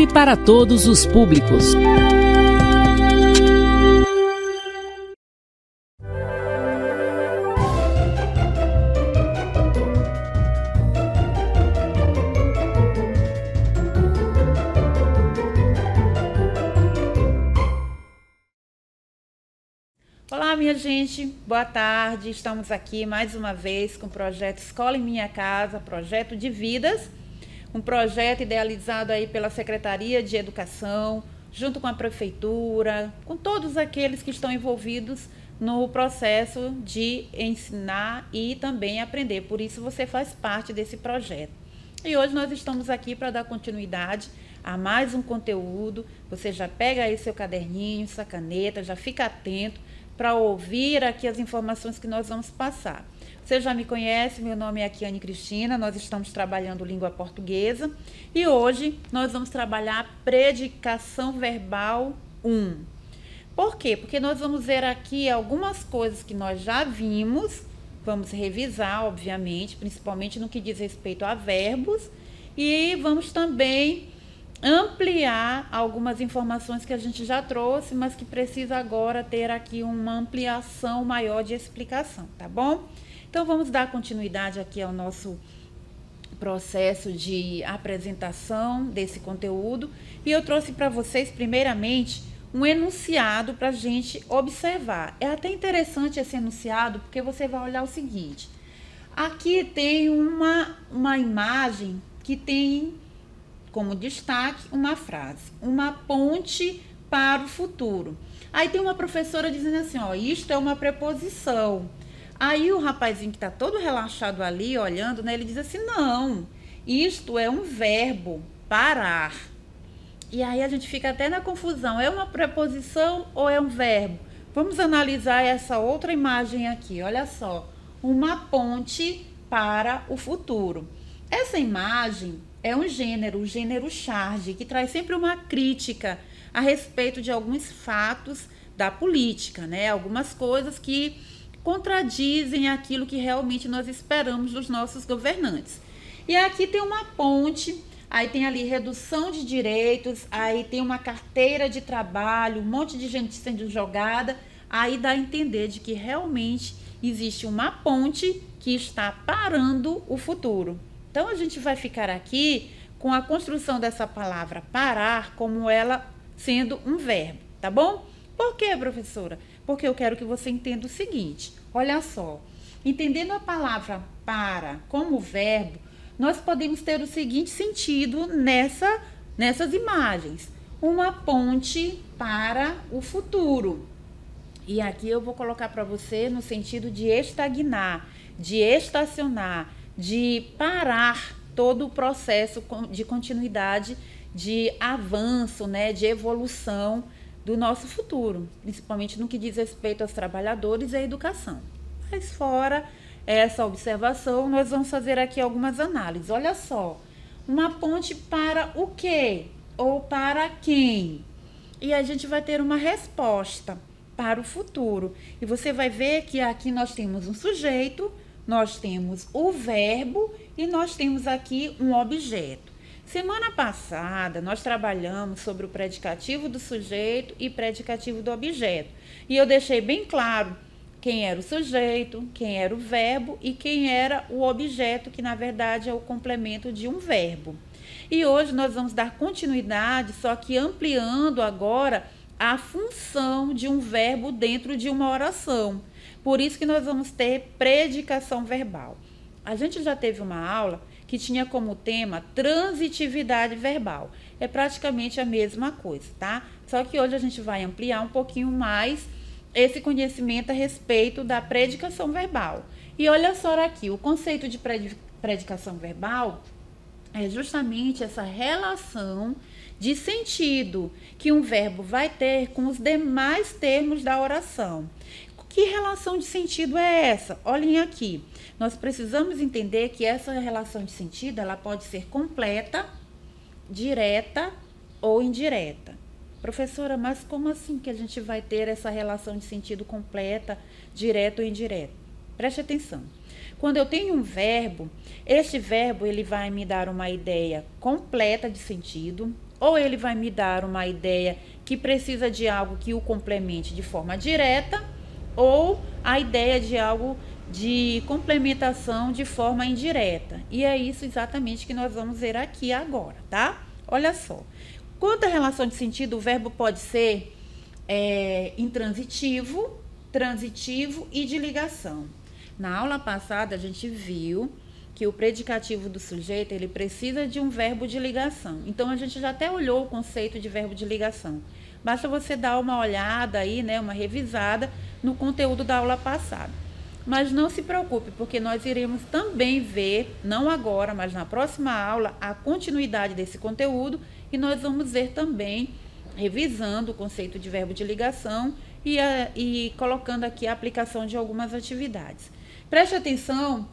e para todos os públicos. Olá, minha gente, boa tarde. Estamos aqui mais uma vez com o projeto Escola em Minha Casa, projeto de vidas, um projeto idealizado aí pela Secretaria de Educação, junto com a Prefeitura, com todos aqueles que estão envolvidos no processo de ensinar e também aprender. Por isso você faz parte desse projeto. E hoje nós estamos aqui para dar continuidade a mais um conteúdo. Você já pega aí seu caderninho, sua caneta, já fica atento para ouvir aqui as informações que nós vamos passar. Você já me conhece, meu nome é Kiane Cristina, nós estamos trabalhando língua portuguesa e hoje nós vamos trabalhar predicação verbal 1. Por quê? Porque nós vamos ver aqui algumas coisas que nós já vimos, vamos revisar, obviamente, principalmente no que diz respeito a verbos, e vamos também ampliar algumas informações que a gente já trouxe, mas que precisa agora ter aqui uma ampliação maior de explicação, tá bom? Então vamos dar continuidade aqui ao nosso processo de apresentação desse conteúdo e eu trouxe para vocês primeiramente um enunciado para a gente observar. É até interessante esse enunciado porque você vai olhar o seguinte: aqui tem uma imagem que tem como destaque uma frase, uma ponte para o futuro. Aí tem uma professora dizendo assim, ó, isto é uma preposição. Aí o rapazinho que está todo relaxado ali, olhando, né, ele diz assim, não, isto é um verbo, parar. E aí a gente fica até na confusão, é uma preposição ou é um verbo? Vamos analisar essa outra imagem aqui, olha só, uma ponte para o futuro. Essa imagem é um gênero, o gênero charge, que traz sempre uma crítica a respeito de alguns fatos da política, né? Algumas coisas que contradizem aquilo que realmente nós esperamos dos nossos governantes. E aqui tem uma ponte, aí tem ali redução de direitos, aí tem uma carteira de trabalho, um monte de gente sendo jogada, aí dá a entender de que realmente existe uma ponte que está parando o futuro. Então, a gente vai ficar aqui com a construção dessa palavra parar como ela sendo um verbo, tá bom? Por quê, professora? Porque eu quero que você entenda o seguinte, olha só, entendendo a palavra para como verbo, nós podemos ter o seguinte sentido nessas imagens, uma ponte para o futuro. E aqui eu vou colocar para você no sentido de estagnar, de estacionar, de parar todo o processo de continuidade, de avanço, né, de evolução do nosso futuro, principalmente no que diz respeito aos trabalhadores e à educação. Mas fora essa observação, nós vamos fazer aqui algumas análises. Olha só, uma ponte para o quê? Ou para quem? E a gente vai ter uma resposta para o futuro. E você vai ver que aqui nós temos um sujeito, nós temos o verbo e nós temos aqui um objeto. Semana passada, nós trabalhamos sobre o predicativo do sujeito e predicativo do objeto. E eu deixei bem claro quem era o sujeito, quem era o verbo e quem era o objeto, que na verdade é o complemento de um verbo. E hoje nós vamos dar continuidade, só que ampliando agora a função de um verbo dentro de uma oração. Por isso que nós vamos ter predicação verbal. A gente já teve uma aula que tinha como tema transitividade verbal. É praticamente a mesma coisa, tá? Só que hoje a gente vai ampliar um pouquinho mais esse conhecimento a respeito da predicação verbal. E olha só aqui, o conceito de predicação verbal é justamente essa relação de sentido que um verbo vai ter com os demais termos da oração. Que relação de sentido é essa? Olhem aqui, nós precisamos entender que essa relação de sentido ela pode ser completa, direta ou indireta. Professora, mas como assim que a gente vai ter essa relação de sentido completa, direta ou indireta? Preste atenção. Quando eu tenho um verbo, este verbo ele vai me dar uma ideia completa de sentido, ou ele vai me dar uma ideia que precisa de algo que o complemente de forma direta, ou a ideia de algo de complementação de forma indireta. E é isso exatamente que nós vamos ver aqui agora, tá? Olha só. Quanto à relação de sentido, o verbo pode ser intransitivo, transitivo e de ligação. Na aula passada, a gente viu que o predicativo do sujeito, ele precisa de um verbo de ligação. Então, a gente já até olhou o conceito de verbo de ligação. Basta você dar uma olhada aí, né, uma revisada no conteúdo da aula passada. Mas não se preocupe, porque nós iremos também ver, não agora, mas na próxima aula, a continuidade desse conteúdo, e nós vamos ver também, revisando o conceito de verbo de ligação e colocando aqui a aplicação de algumas atividades. Preste atenção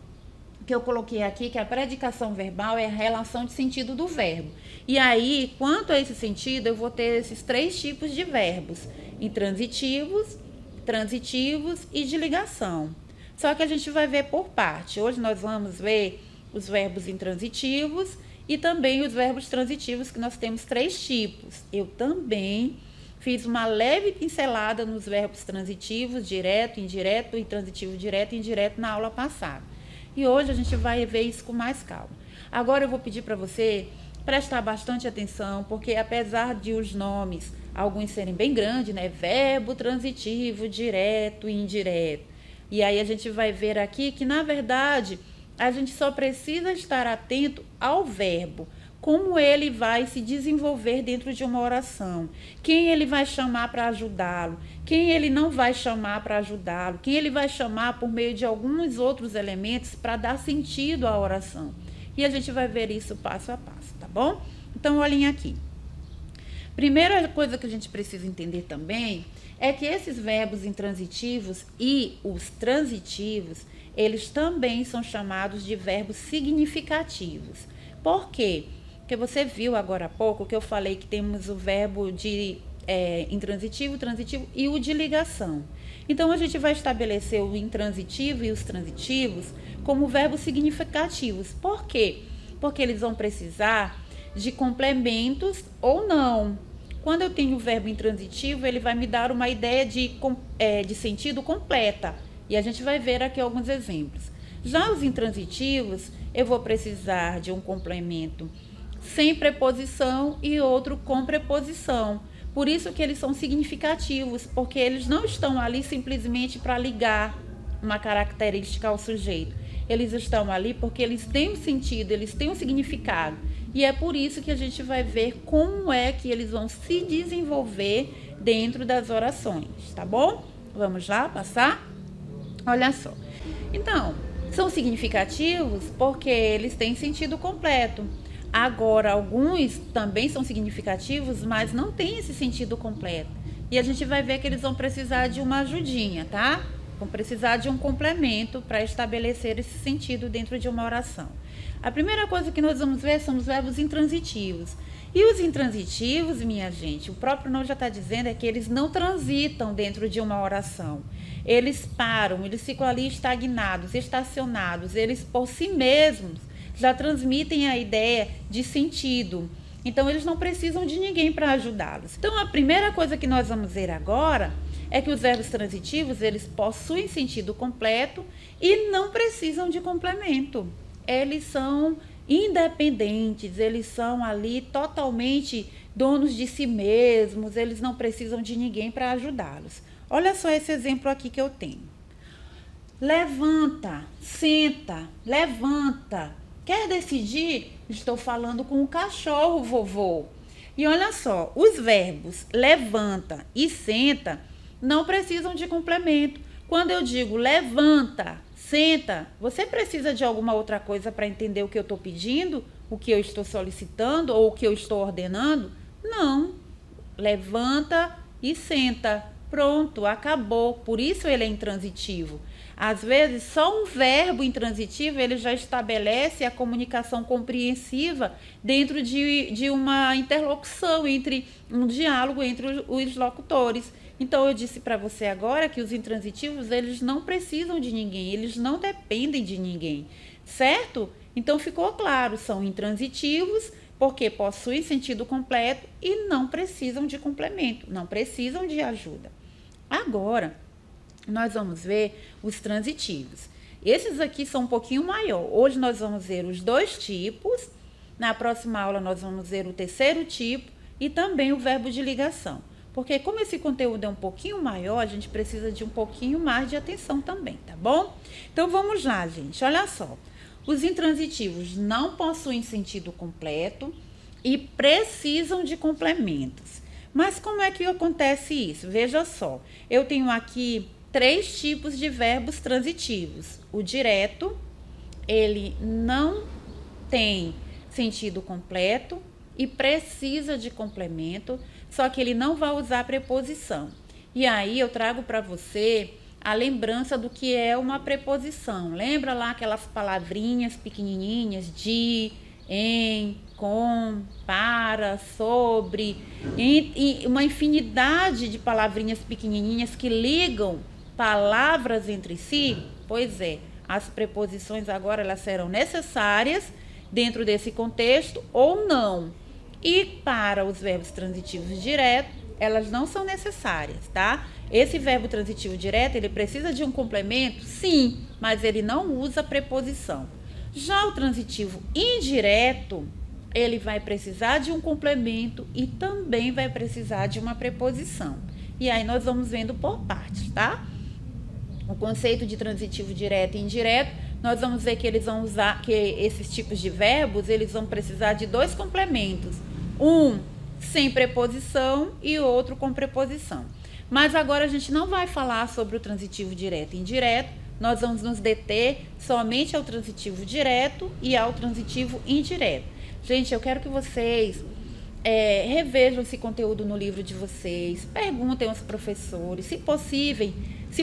que eu coloquei aqui que a predicação verbal é a relação de sentido do verbo. E aí, quanto a esse sentido, eu vou ter esses 3 tipos de verbos: intransitivos, transitivos e de ligação. Só que a gente vai ver por parte. Hoje nós vamos ver os verbos intransitivos e também os verbos transitivos, que nós temos 3 tipos. Eu também fiz uma leve pincelada nos verbos transitivos, direto, indireto, intransitivo, direto e indireto na aula passada. E hoje a gente vai ver isso com mais calma. Agora eu vou pedir para você prestar bastante atenção, porque apesar de os nomes, alguns serem bem grandes, né? Verbo transitivo, direto e indireto. E aí a gente vai ver aqui que, na verdade, a gente só precisa estar atento ao verbo, como ele vai se desenvolver dentro de uma oração, quem ele vai chamar para ajudá-lo, quem ele não vai chamar para ajudá-lo, quem ele vai chamar por meio de alguns outros elementos para dar sentido à oração. E a gente vai ver isso passo a passo, tá bom? Então, olhem aqui. Primeira coisa que a gente precisa entender também é que esses verbos intransitivos e os transitivos, eles também são chamados de verbos significativos. Por quê? Porque você viu agora há pouco que eu falei que temos o verbo de intransitivo, transitivo e o de ligação. Então, a gente vai estabelecer o intransitivo e os transitivos como verbos significativos. Por quê? Porque eles vão precisar de complementos ou não. Quando eu tenho o verbo intransitivo, ele vai me dar uma ideia de sentido completa. E a gente vai ver aqui alguns exemplos. Já os intransitivos, eu vou precisar de um complemento sem preposição e outro com preposição. Por isso que eles são significativos, porque eles não estão ali simplesmente para ligar uma característica ao sujeito. Eles estão ali porque eles têm um sentido, eles têm um significado. E é por isso que a gente vai ver como é que eles vão se desenvolver dentro das orações, tá bom? Vamos lá, passar? Olha só. Então, são significativos porque eles têm sentido completo. Agora, alguns também são significativos, mas não têm esse sentido completo. E a gente vai ver que eles vão precisar de uma ajudinha, tá? Vão precisar de um complemento para estabelecer esse sentido dentro de uma oração. A primeira coisa que nós vamos ver são os verbos intransitivos. E os intransitivos, minha gente, o próprio nome já está dizendo, é que eles não transitam dentro de uma oração. Eles param, eles ficam ali estagnados, estacionados. Eles, por si mesmos, já transmitem a ideia de sentido. Então, eles não precisam de ninguém para ajudá-los. Então, a primeira coisa que nós vamos ver agora é que os verbos transitivos, eles possuem sentido completo e não precisam de complemento. Eles são independentes, eles são ali totalmente donos de si mesmos, eles não precisam de ninguém para ajudá-los. Olha só esse exemplo aqui que eu tenho. Levanta, senta, levanta. Quer decidir? Estou falando com o cachorro, vovô. E olha só, os verbos levanta e senta não precisam de complemento. Quando eu digo levanta, senta, você precisa de alguma outra coisa para entender o que eu estou pedindo, o que eu estou solicitando ou o que eu estou ordenando? Não. Levanta e senta. Pronto, acabou. Por isso ele é intransitivo. Às vezes, só um verbo intransitivo, ele já estabelece a comunicação compreensiva dentro de uma interlocução, entre um diálogo entre os locutores. Então, eu disse para você agora que os intransitivos, eles não precisam de ninguém, eles não dependem de ninguém, certo? Então, ficou claro, são intransitivos, porque possuem sentido completo e não precisam de complemento, não precisam de ajuda. Agora, nós vamos ver os transitivos. Esses aqui são um pouquinho maior. Hoje nós vamos ver os 2 tipos. Na próxima aula nós vamos ver o 3º tipo e também o verbo de ligação. Porque como esse conteúdo é um pouquinho maior, a gente precisa de um pouquinho mais de atenção também, tá bom? Então vamos lá, gente. Olha só. Os intransitivos não possuem sentido completo e precisam de complementos. Mas como é que acontece isso? Veja só. Eu tenho aqui 3 tipos de verbos transitivos. O direto, ele não tem sentido completo e precisa de complemento, só que ele não vai usar preposição. E aí eu trago para você a lembrança do que é uma preposição. Lembra lá aquelas palavrinhas pequenininhas de, em, com, para, sobre, e uma infinidade de palavrinhas pequenininhas que ligam palavras entre si? Pois é, as preposições agora elas serão necessárias dentro desse contexto ou não. E para os verbos transitivos diretos, elas não são necessárias, tá? Esse verbo transitivo direto, ele precisa de um complemento? Sim, mas ele não usa preposição. Já o transitivo indireto, ele vai precisar de um complemento e também vai precisar de uma preposição. E aí nós vamos vendo por partes, tá? O conceito de transitivo direto e indireto, nós vamos ver que eles vão usar, que esses tipos de verbos, eles vão precisar de 2 complementos. Um sem preposição e outro com preposição. Mas agora a gente não vai falar sobre o transitivo direto e indireto, nós vamos nos deter somente ao transitivo direto e ao transitivo indireto. Gente, eu quero que vocês revejam esse conteúdo no livro de vocês, perguntem aos professores, se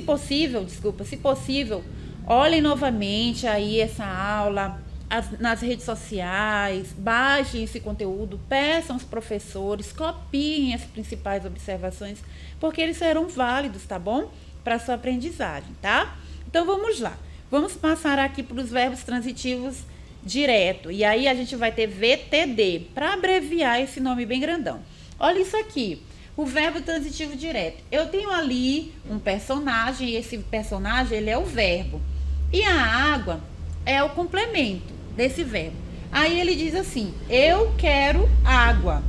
possível, olhem novamente aí essa aula nas redes sociais, baixem esse conteúdo, peçam aos professores, copiem as principais observações, porque eles serão válidos, tá bom? Para a sua aprendizagem, tá? Então vamos lá. Vamos passar aqui para os verbos transitivos direto. E aí a gente vai ter VTD, para abreviar esse nome bem grandão. Olha isso aqui. O verbo transitivo direto. Eu tenho ali um personagem, e esse personagem, ele é o verbo. E a água é o complemento desse verbo. Aí ele diz assim, eu quero água.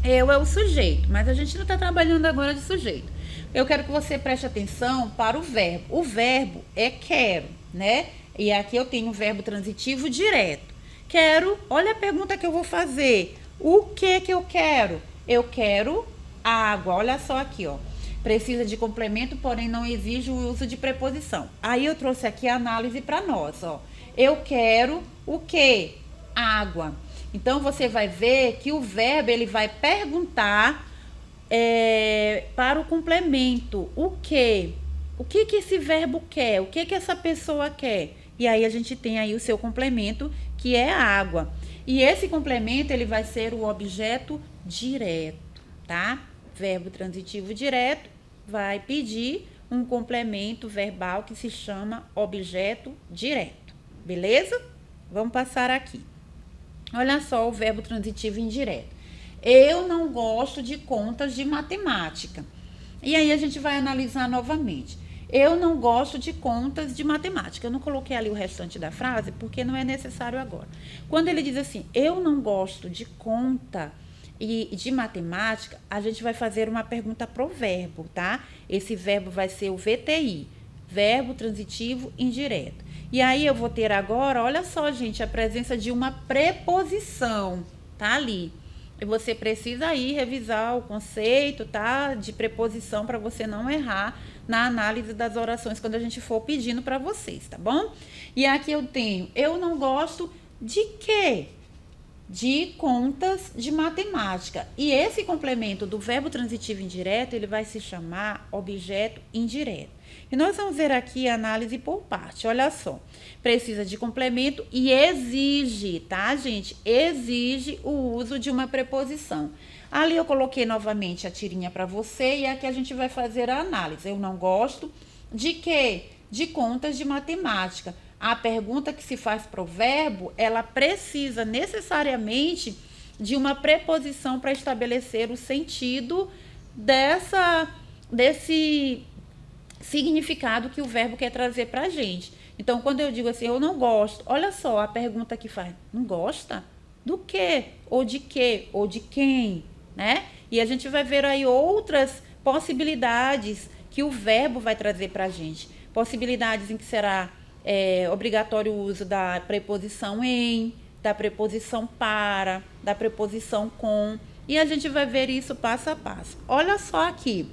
Eu é o sujeito, mas a gente não está trabalhando agora de sujeito. Eu quero que você preste atenção para o verbo. O verbo é quero, né? E aqui eu tenho o verbo transitivo direto. Quero, olha a pergunta que eu vou fazer. O que eu quero? Eu quero água. Olha só aqui, ó. Precisa de complemento, porém não exige o uso de preposição. Aí eu trouxe aqui a análise para nós, ó. Eu quero o quê? Água. Então, você vai ver que o verbo, ele vai perguntar para o complemento. O quê? O que esse verbo quer? O que essa pessoa quer? E aí, a gente tem aí o seu complemento, que é a água. E esse complemento, ele vai ser o objeto direto, tá? Verbo transitivo direto vai pedir um complemento verbal que se chama objeto direto. Beleza? Vamos passar aqui. Olha só o verbo transitivo indireto. Eu não gosto de contas de matemática. E aí a gente vai analisar novamente. Eu não gosto de contas de matemática. Eu não coloquei ali o restante da frase porque não é necessário agora. Quando ele diz assim, eu não gosto de conta e de matemática, a gente vai fazer uma pergunta pro verbo, tá? Esse verbo vai ser o VTI, verbo transitivo indireto. E aí eu vou ter agora, olha só, gente, a presença de uma preposição, tá ali. E você precisa aí revisar o conceito, tá? De preposição para você não errar na análise das orações quando a gente for pedindo para vocês, tá bom? E aqui eu tenho, eu não gosto de quê? De contas de matemática. E esse complemento do verbo transitivo indireto, ele vai se chamar objeto indireto. E nós vamos ver aqui a análise por parte. Olha só. Precisa de complemento e exige, tá, gente? Exige o uso de uma preposição. Ali eu coloquei novamente a tirinha para você e aqui a gente vai fazer a análise. Eu não gosto de quê? De contas de matemática. A pergunta que se faz para o verbo, ela precisa necessariamente de uma preposição para estabelecer o sentido desse significado que o verbo quer trazer para a gente. Então, quando eu digo assim, eu não gosto, olha só a pergunta que faz. Não gosta? Do quê? Ou de quê? Ou de quem? Né? E a gente vai ver aí outras possibilidades que o verbo vai trazer para a gente. Possibilidades em que será obrigatório o uso da preposição em, da preposição para, da preposição com. E a gente vai ver isso passo a passo. Olha só aqui.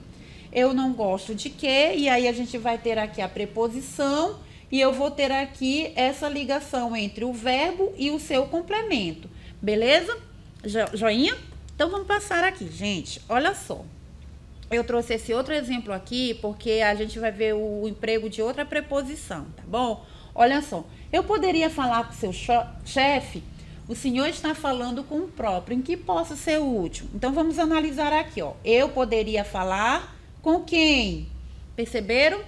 Eu não gosto de quê? E aí a gente vai ter aqui a preposição e eu vou ter aqui essa ligação entre o verbo e o seu complemento. Beleza? Joinha? Então vamos passar aqui, gente. Olha só. Eu trouxe esse outro exemplo aqui porque a gente vai ver o emprego de outra preposição, tá bom? Olha só. Eu poderia falar com o seu chefe, o senhor está falando com o próprio, em que posso ser útil? Então vamos analisar aqui, ó. Eu poderia falar com quem? Perceberam?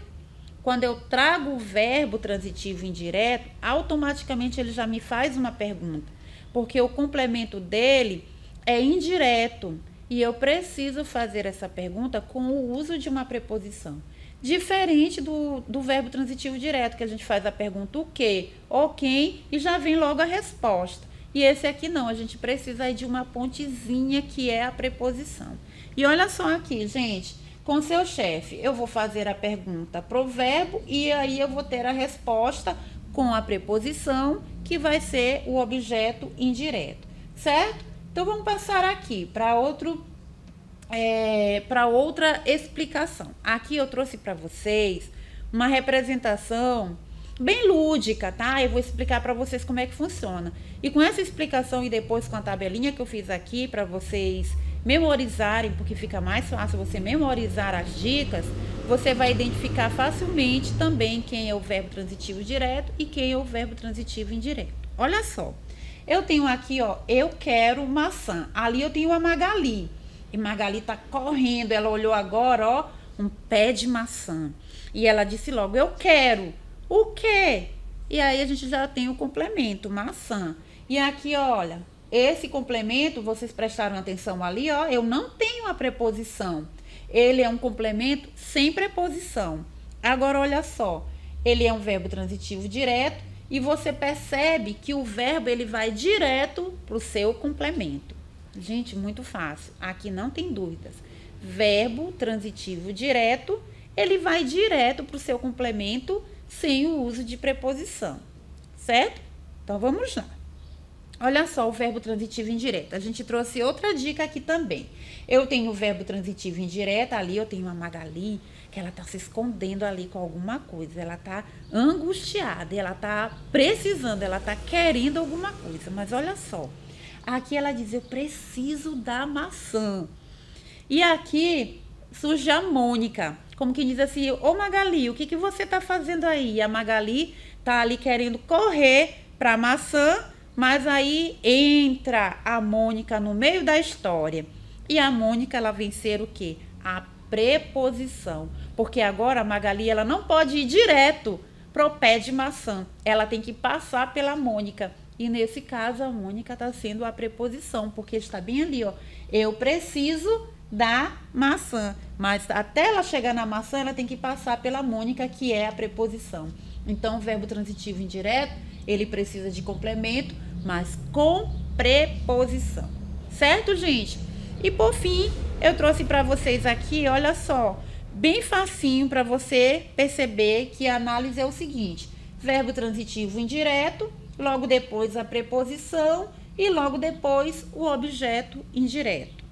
Quando eu trago o verbo transitivo indireto, automaticamente ele já me faz uma pergunta, porque o complemento dele é indireto e eu preciso fazer essa pergunta com o uso de uma preposição. Diferente do verbo transitivo direto, que a gente faz a pergunta o quê, ou quem, e já vem logo a resposta. E esse aqui não, a gente precisa aí de uma pontezinha que é a preposição. E olha só aqui, gente, com seu chefe, eu vou fazer a pergunta pro verbo e aí eu vou ter a resposta com a preposição, que vai ser o objeto indireto, certo? Então, vamos passar aqui para outra explicação. Aqui eu trouxe para vocês uma representação bem lúdica, tá? Eu vou explicar para vocês como é que funciona. E com essa explicação e depois com a tabelinha que eu fiz aqui para vocês memorizarem, porque fica mais fácil você memorizar as dicas, você vai identificar facilmente também quem é o verbo transitivo direto e quem é o verbo transitivo indireto. Olha só, eu tenho aqui, ó, eu quero maçã. Ali eu tenho a Magali. E Magali tá correndo, ela olhou agora, ó, um pé de maçã. E ela disse logo, eu quero. O quê? E aí a gente já tem o complemento, maçã. E aqui, olha, esse complemento, vocês prestaram atenção ali, ó, eu não tenho a preposição. Ele é um complemento sem preposição. Agora, olha só, ele é um verbo transitivo direto e você percebe que o verbo ele vai direto para o seu complemento. Gente, muito fácil. Aqui não tem dúvidas. Verbo transitivo direto, ele vai direto para o seu complemento sem o uso de preposição, certo? Então, vamos lá. Olha só o verbo transitivo indireto. A gente trouxe outra dica aqui também. Eu tenho o verbo transitivo indireto, ali eu tenho a Magali, que ela tá se escondendo ali com alguma coisa. Ela tá angustiada, ela tá precisando, ela tá querendo alguma coisa. Mas olha só, aqui ela diz, eu preciso da maçã. E aqui surge a Mônica, como que diz assim, ô Magali, o que que você tá fazendo aí? E a Magali tá ali querendo correr pra maçã, mas aí entra a Mônica no meio da história. E a Mônica, ela vem ser o quê? A preposição. Porque agora a Magali, ela não pode ir direto pro pé de maçã. Ela tem que passar pela Mônica. E nesse caso, a Mônica está sendo a preposição, porque está bem ali, ó. Eu preciso da maçã. Mas até ela chegar na maçã, ela tem que passar pela Mônica, que é a preposição. Então, o verbo transitivo indireto, ele precisa de complemento, mas com preposição. Certo, gente? E por fim, eu trouxe para vocês aqui, olha só, bem facinho para você perceber que a análise é o seguinte: verbo transitivo indireto, logo depois a preposição e logo depois o objeto indireto.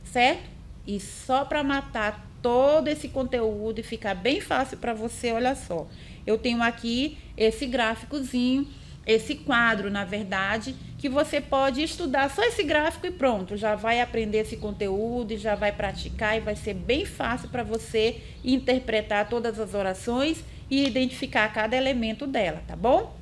Certo? E só para matar todo esse conteúdo e ficar bem fácil para você, olha só. Eu tenho aqui esse gráficozinho, esse quadro, na verdade, que você pode estudar só esse gráfico e pronto, já vai aprender esse conteúdo e já vai praticar e vai ser bem fácil para você interpretar todas as orações e identificar cada elemento dela, tá bom?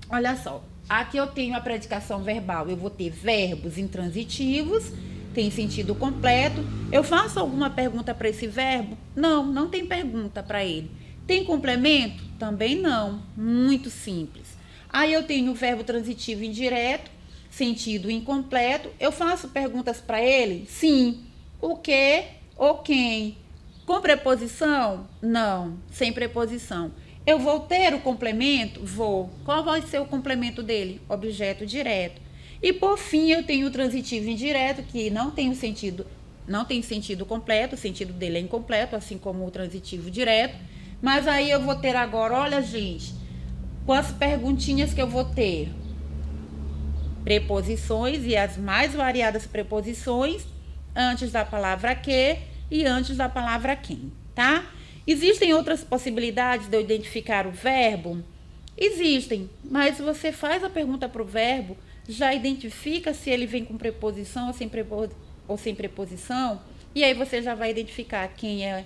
Olha só, aqui eu tenho a predicação verbal, eu vou ter verbos intransitivos, tem sentido completo. Eu faço alguma pergunta para esse verbo? Não, não tem pergunta para ele. Tem complemento? Também não, muito simples. Aí eu tenho o verbo transitivo indireto, sentido incompleto, eu faço perguntas para ele? Sim. O que ou quem? Com preposição? Não, sem preposição. Eu vou ter o complemento? Vou. Qual vai ser o complemento dele? Objeto direto. E por fim, eu tenho o transitivo indireto, que não tem sentido completo, o sentido dele é incompleto, assim como o transitivo direto. Mas aí eu vou ter agora, olha, gente, com as perguntinhas que eu vou ter. Preposições e as mais variadas preposições antes da palavra que e antes da palavra quem, tá? Existem outras possibilidades de eu identificar o verbo? Existem, mas você faz a pergunta para o verbo, já identifica se ele vem com preposição ou sem preposição, e aí você já vai identificar quem é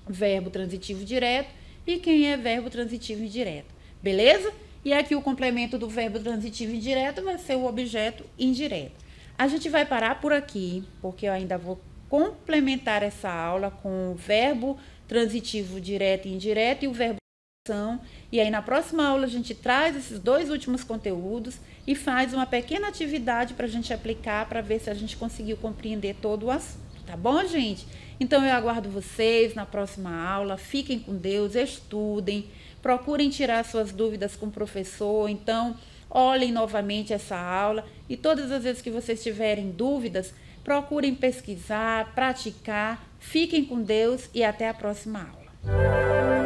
verbo transitivo direto e quem é verbo transitivo indireto, beleza? E aqui o complemento do verbo transitivo indireto vai ser o objeto indireto. A gente vai parar por aqui, porque eu ainda vou complementar essa aula com o verbo transitivo direto e indireto e o verbo ação. E aí na próxima aula a gente traz esses dois últimos conteúdos e faz uma pequena atividade para a gente aplicar, para ver se a gente conseguiu compreender todo o assunto, tá bom, gente? Então eu aguardo vocês na próxima aula. Fiquem com Deus, estudem, procurem tirar suas dúvidas com o professor. Então, olhem novamente essa aula e todas as vezes que vocês tiverem dúvidas, procurem pesquisar, praticar. Fiquem com Deus e até a próxima aula.